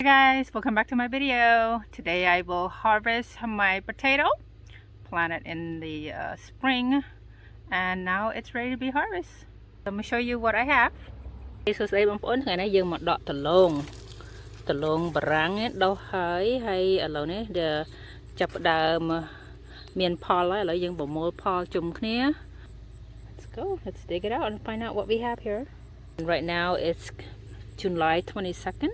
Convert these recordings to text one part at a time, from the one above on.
Hey guys, welcome back to my video. Today I will harvest my potato, planted in the spring, and now it's ready to be harvested. Let me show you what I have. This is a bông ổn ngày nay dương một đọt tờ lông barang đâu hơi hay ở lâu này để chập đào mà miền Paul lại lại dương bộ mô Paul chùm kia. Let's go. Let's dig it out and find out what we have here. And right now it's July 22nd.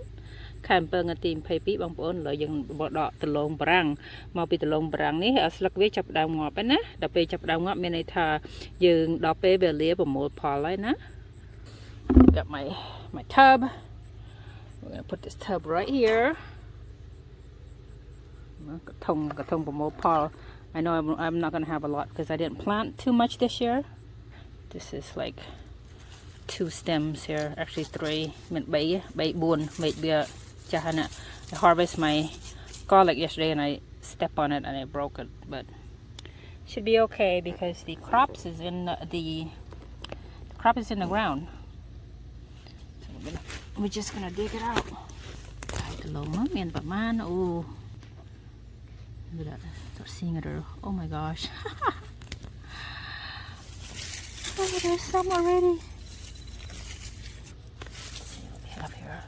Khám bơ ngân tìm phê bí bông ổn lợi dừng bộ đọ tờ lông barang mau bị tờ lông barang ní ở sạc với chập đào ngọt ấy ná đọc bê chập đào ngọt bên này thà dừng đọc bê bê lía bộ mô Paul lại ná. Got my tub. We're gonna put this tub right here. Cả thông bộ mô Paul. I know I'm not gonna have a lot because I didn't plant too much this year. This is like 2 stems here, actually 3. Mình bay buồn, made bia chahana. I harvested my garlic yesterday and I stepped on it and I broke it, but should be okay because the crops is in the crop is in the ground. So we're just gonna dig it out. Oh, look at that. Start seeing it. Oh my gosh. Oh, there's some already. Let's see what we have here.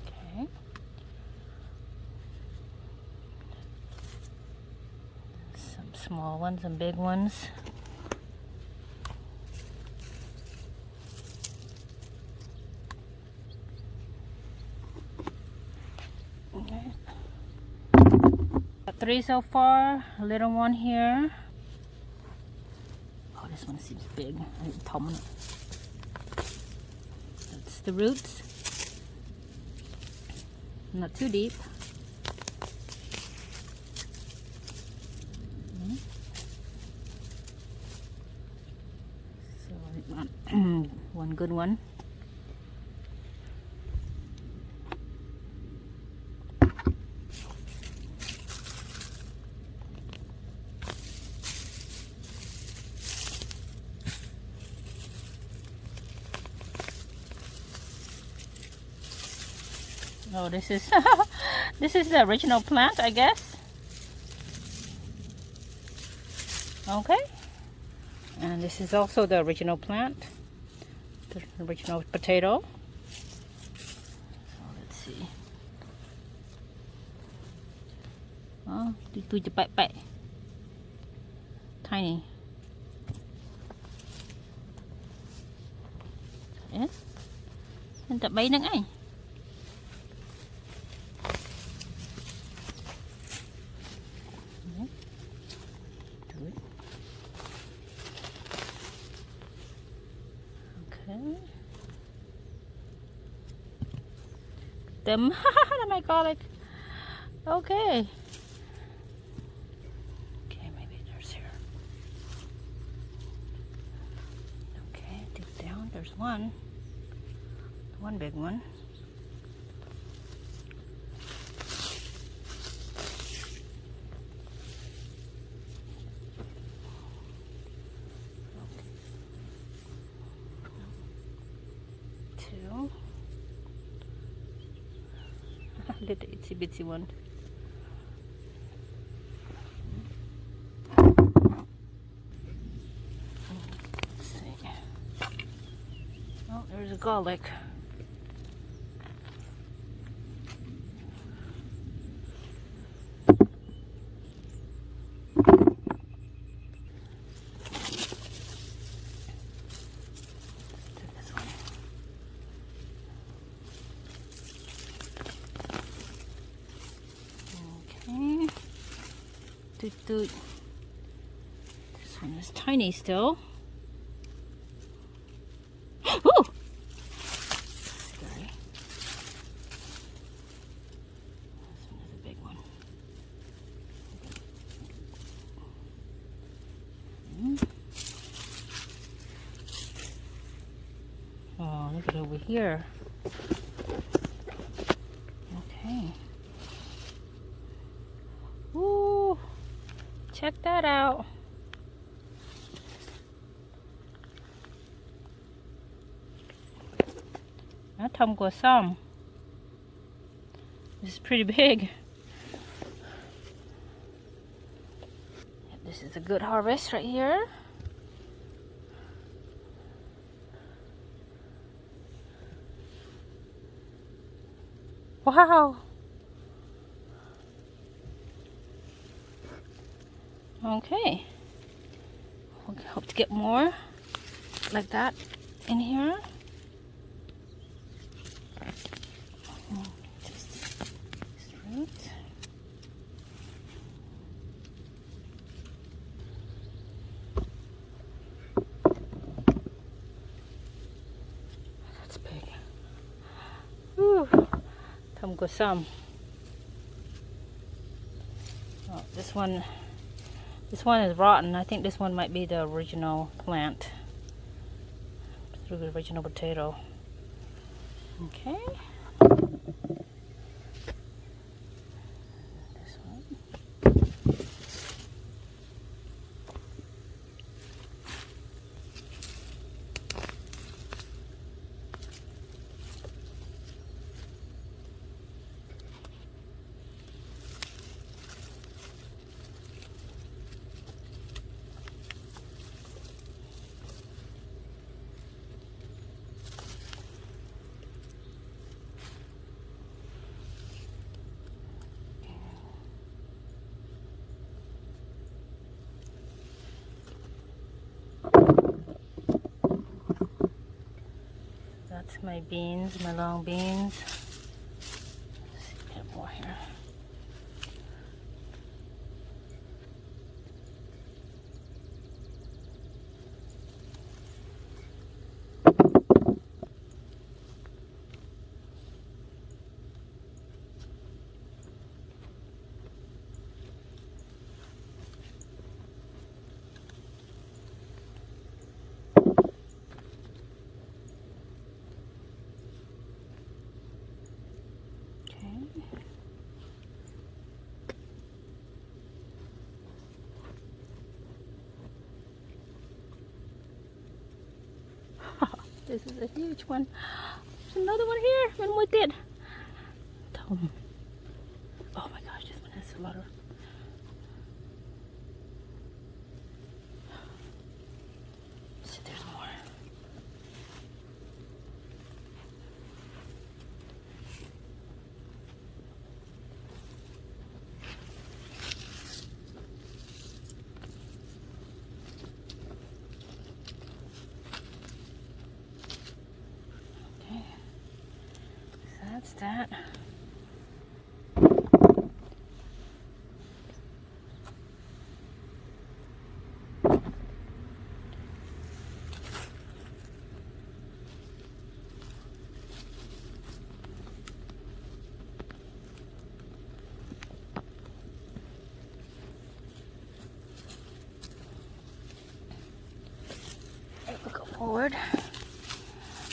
Okay. Some small ones and big ones. Okay. Got 3 so far. A little one here. Oh, this one seems big. That's the roots. Not too deep. So one good one. Oh, this is this is the original plant, I guess. Okay, and this is also the original plant, the original potato. So let's see. Oh, tiny. Yes. And the bay nang ay. Them. Oh my garlic. Okay. Okay, maybe there's here. Okay, dig down. There's one big one. Little itsy bitsy one. Let's see. Oh, there's a garlic. This one is tiny still. Oh! Scary. This one is a big one. Oh, look at over here. Okay. Ooh, check that out. Tom go some. This is pretty big. This is a good harvest right here. Wow. Okay. We hope to get more like that in here. Just this root. That's big. Whew. Come go some. Oh, this one is rotten. I think this one might be the original plant. Through the original potato. Okay. This one. That's my beans, my long beans. Let's see if we have more here. This is a huge one. There's another one here. When we did. Tom. Oh my gosh, this one has a lot of. Let's see, there's more. That's that. We'll go forward.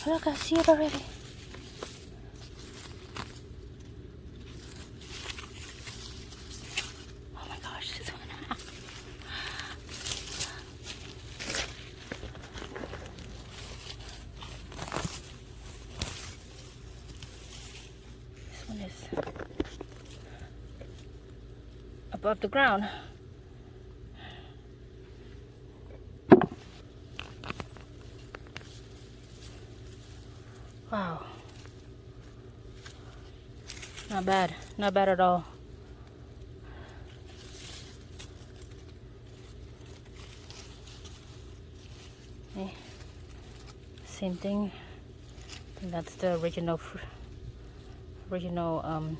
Look, I see it already. Above the ground. Wow. Not bad. Not bad at all. Okay. Same thing. I think that's the original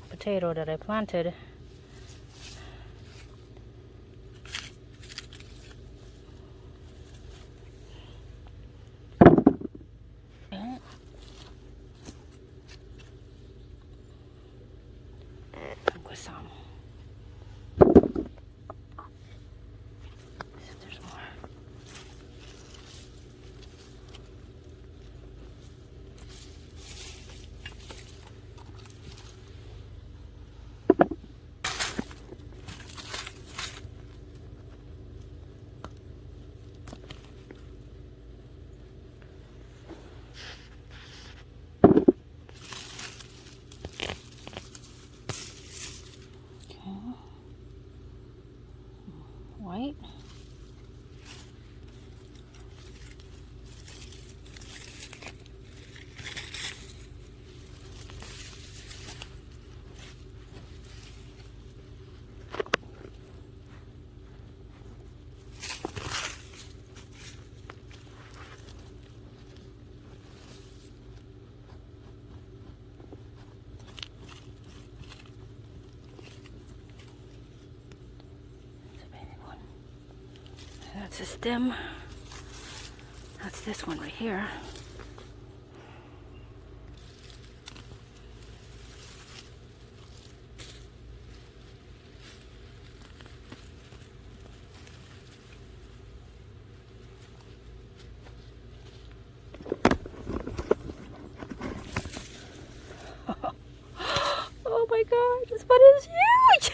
potato that I planted. Some. See if there's more. That's a stem. That's this one right here. Oh my god, this one is huge!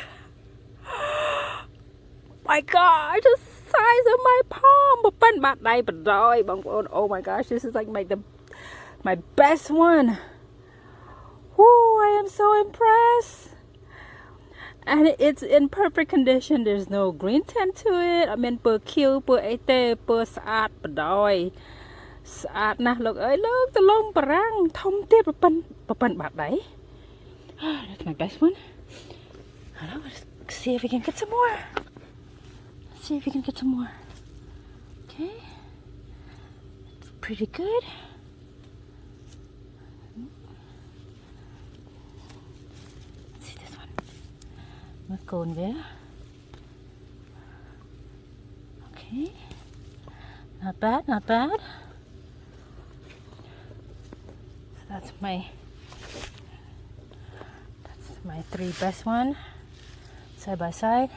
My gosh, the size of my palm! Oh my gosh, this is like my best one. Whoo, I am so impressed. And it's in perfect condition. There's no green tint to it. I mean, per cute, per ate, per saat, per doi. Saat nah, look, the long parang, tom tip, papan bat day. That's my best one. I know, let's see if we can get some more. Let's see if we can get some more. Okay. It's pretty good. Let's see this one. Một cồn there. Okay. Not bad, not bad. So that's my three best one. Side by side.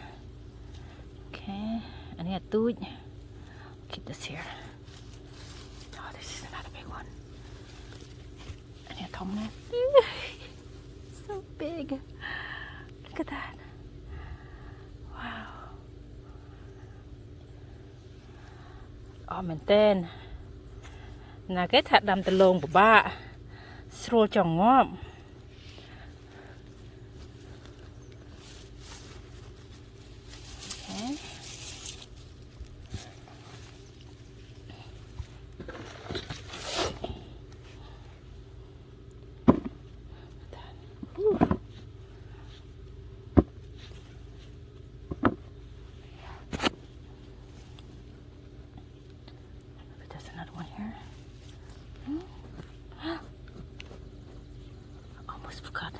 Okay. And here two. Keep this here. Oh, this is another big one. And here Tom. So big. Look at that. Wow. Oh, mình tên là cái thạch đầm từ lông của bà sro trồng ngóm. Okay.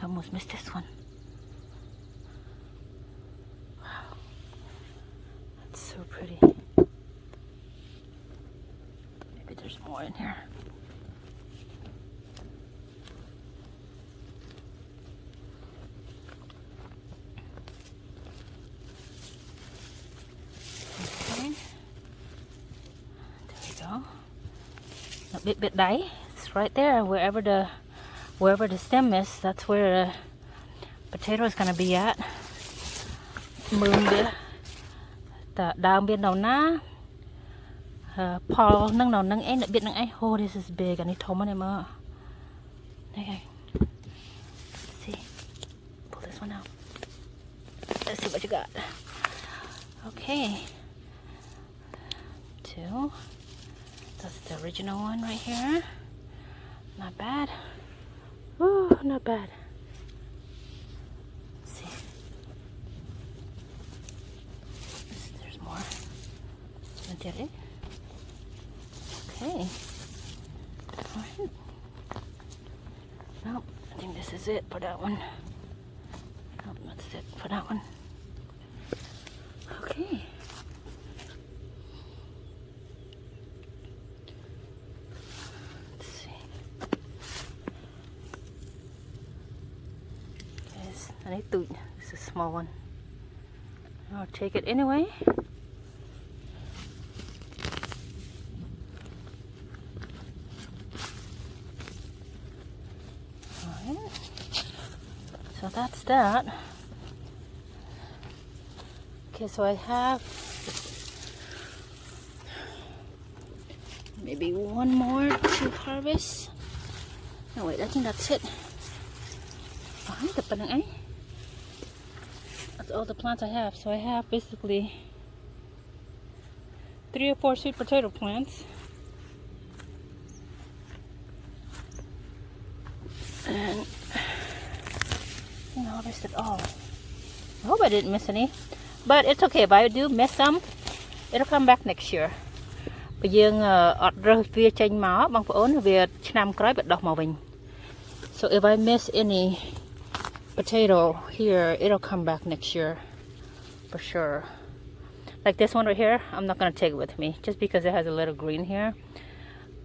I almost missed this one. Wow. That's so pretty. Maybe there's more in here. Okay. There we go. A bit die. It's right there, wherever the stem is, that's where the potato is gonna be at. Mương the down bên đầu ná. Paul nâng đầu nâng ấy, biết nâng ấy. Oh, this is big. I need to em ơi. Okay. Let's see. Pull this one out. Let's see what you got. Okay. Two. That's the original one right here. Not bad. Oh, not bad. Let's see. There's more. Okay. Alright. Nope, I think this is it for that one. Nope, that's it for that one. Okay. This is a small one. I'll take it anyway. Alright. So that's that. Okay, so I have maybe one more to harvest. No, wait, I think that's it. That's all the plants I have. So I have basically 3 or 4 sweet potato plants. And I harvested all. I hope I didn't miss any. But it's okay, if I do miss some, it'll come back next year. Bây giờ ọt rơi phía trên máu bằng phổ về năm cái bật đọc màu bình. So if I miss any potato here, it'll come back next year for sure. Like this one right here, I'm not gonna take it with me just because it has a little green here.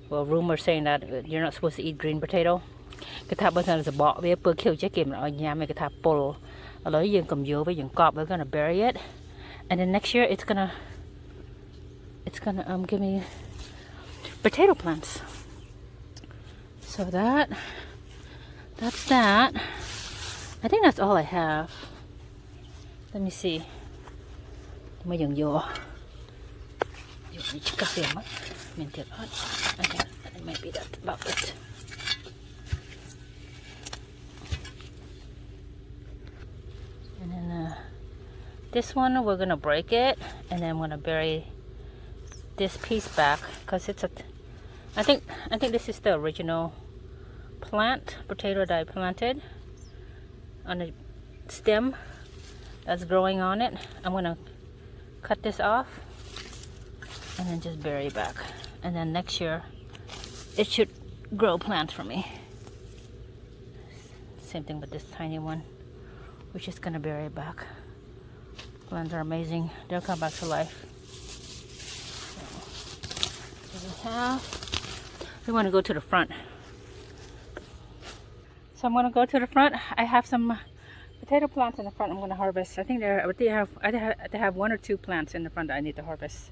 Well, rumors saying that you're not supposed to eat green potato. Cái tháp bên là bỏ về bữa kêu chết kìm ở nhà mấy cái tháp pol. Ở lấy dương cầm dừa với dương cọp, we're gonna bury it, and then next year it's gonna give me potato plants. So that's that. I think that's all I have. Let me see. Mới dừng vô. Vô cà phê mất. Mình thiệt hết. And maybe that's about it. And then this one we're gonna break it, and then I'm gonna bury this piece back because it's I think this is the original potato that I planted on the stem that's growing on it. I'm gonna cut this off and then just bury it back, and then next year it should grow plants for me. Same thing with this tiny one. We're just gonna bury it back. Plants are amazing. They'll come back to life. So we want to go to the front. So I'm gonna go to the front. I have some potato plants in the front I'm gonna harvest. I think they have 1 or 2 plants in the front that I need to harvest.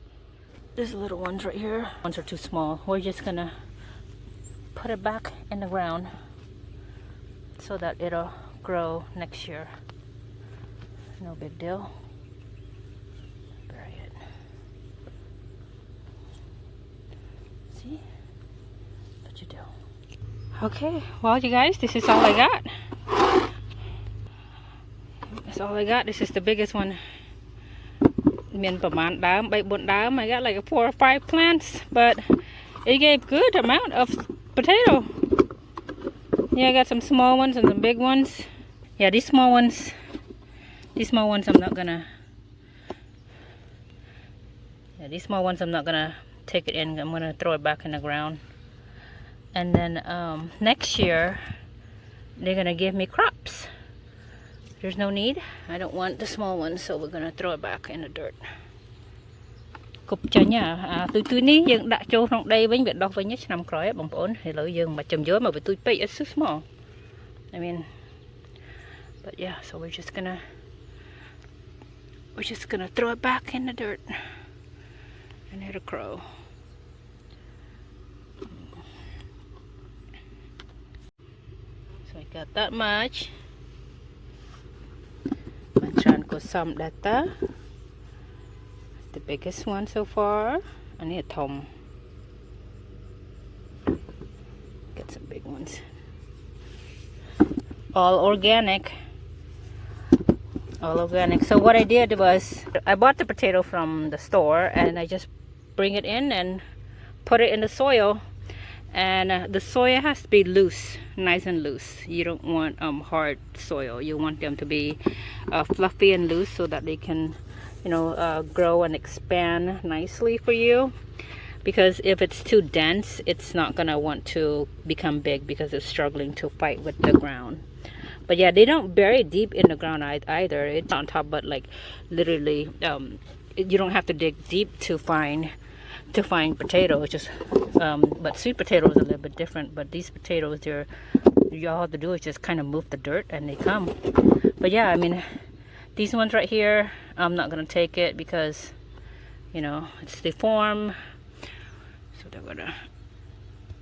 There's little ones right here. Ones are too small. We're just gonna put it back in the ground so that it'll grow next year. No big deal. Bury it. See? What you do. Okay, well you guys, this is all I got. That's all I got. This is the biggest one. I got like 4 or 5 plants, but it gave good amount of potato. Yeah, I got some small ones and some big ones. Yeah, these small ones I'm not gonna take it in. I'm gonna throw it back in the ground. And then next year they're gonna give me crops. There's no need. I don't want the small ones, so we're gonna throw it back in the dirt. Cục cho nha. Tụi ní dương đặt vô trong đây với việc đọc với nhất nămក្រោយ បងប្អូន ហើយឥឡូវយើងមកចំយល់មកវាទូចពេក it's too small. I mean, but yeah, so we're just gonna throw it back in the dirt and it'll grow. So I got that much. Trying to go some data. The biggest one so far. I need a tom. Get some big ones. All organic. All organic. So what I did was I bought the potato from the store and I just bring it in and put it in the soil. And the soil has to be loose, nice and loose. You don't want hard soil. You want them to be fluffy and loose so that they can, grow and expand nicely for you. Because if it's too dense, it's not gonna want to become big because it's struggling to fight with the ground. But yeah, they don't bury deep in the ground either. It's on top, but like literally, you don't have to dig deep to find potatoes. Just but sweet potatoes are a little bit different. But these potatoes, all have to do is just kind of move the dirt and they come. But yeah, I mean, these ones right here, I'm not gonna take it because it's deformed. So they're gonna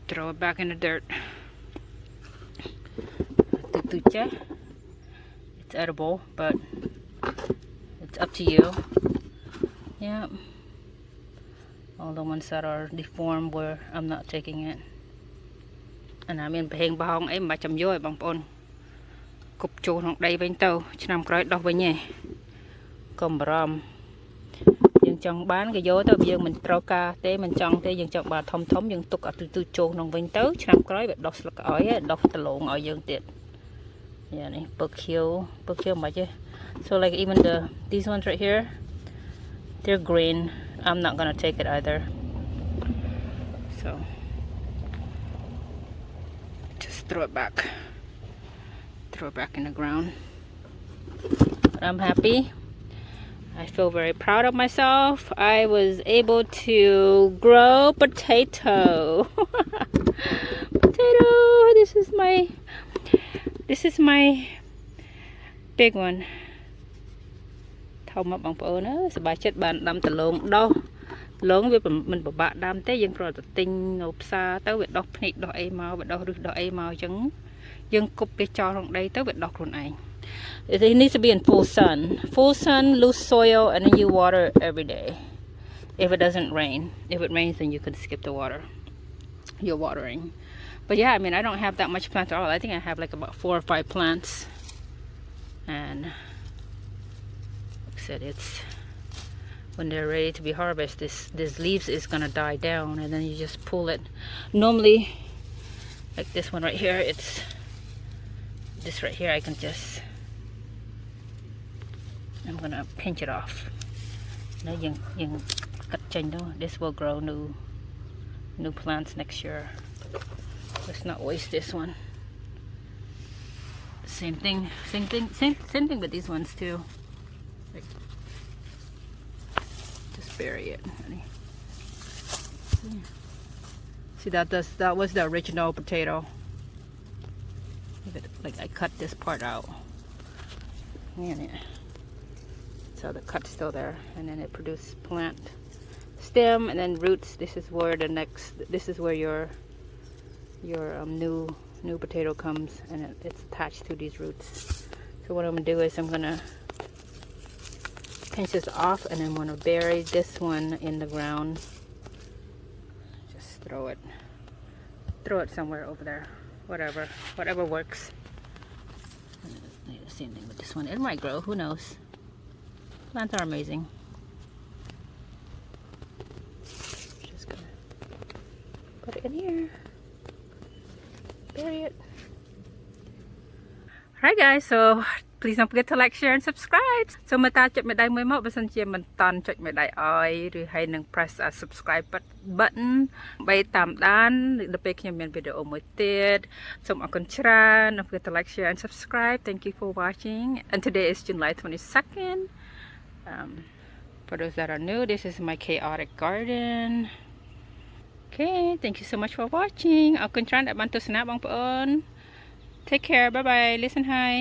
throw it back in the dirt. It's edible, but it's up to you. Yeah. All the ones that are deformed, where I'm not taking it. And I mean, behang bahong ấy mà chầm vô bằng pon. Cục chôn trong đây bên tàu, năm cái đọc với nhỉ. Cầm ram. Dương trong bán cái vô tao dương mình trao ca té mình trong té dương trong bà thông thống dương tục ở từ chôn trong bên tàu, năm cái bị đọc là cái đọc tờ lộn ở dương tiệt. Yeah, này bực hill mà chứ. So like even these ones right here, they're green. I'm not gonna take it either. So just throw it back in the ground. But I'm happy. I feel very proud of myself. I was able to grow potato. Potato. This is my big one. ធំមកបងប្អូនអើយសប្បាយចិត្តបានដាំដលងដោះឡងវាមិនពិបាកដាំទេយើងគ្រាន់តែទិញនៅផ្សារទៅវាដុះភ្នែកដុះអីមកវាដុះឫសដុះអីមកអញ្ចឹងយើងគប់វាចោលក្នុងដីទៅវាដុះខ្លួនឯង It needs to be in full sun, loose soil, and then you water every day. If it doesn't rain, if it rains, then you can skip the water. You're watering. But yeah, I mean, I don't have that much plants at all. I think I have like about 4 or 5 plants. And like I said, it's when they're ready to be harvested, this leaves is gonna die down, and then you just pull it. Normally, like this one right here, it's this right here. I can just, I'm gonna pinch it off. Now this will grow new plants next year. Let's not waste this one. Same thing with these ones too. Like, just bury it, honey. See, that was the original potato. Like I cut this part out. Yeah. So the cut's still there, and then it produces plant stem and then roots. This is where your new potato comes, and it's attached to these roots. So what I'm gonna do is I'm gonna pinch this off, and I'm gonna bury this one in the ground. Just throw it somewhere over there. Whatever works. The same thing with this one. It might grow, who knows. Plants are amazing. Just gonna put it in here. Bury it. Alright guys, so please don't forget to like, share and subscribe. So មើលតាចុចមេដៃមួយមកបើសិនជាមិនតាន់ចុចមេដៃឲ្យឬហើយនឹង press subscribe button បីតាមដានដល់ពេលខ្ញុំមានវីដេអូមួយទៀតសូមអរគុណច្រើន Don't forget to like, share and subscribe. Thank you for watching. And today is July 22nd. For those that are new, this is my chaotic garden. Okay, thank you so much for watching. អរគុណច្រើនដែលបានទស្សនាបងប្អូន Take care. Bye bye. Listen, hi.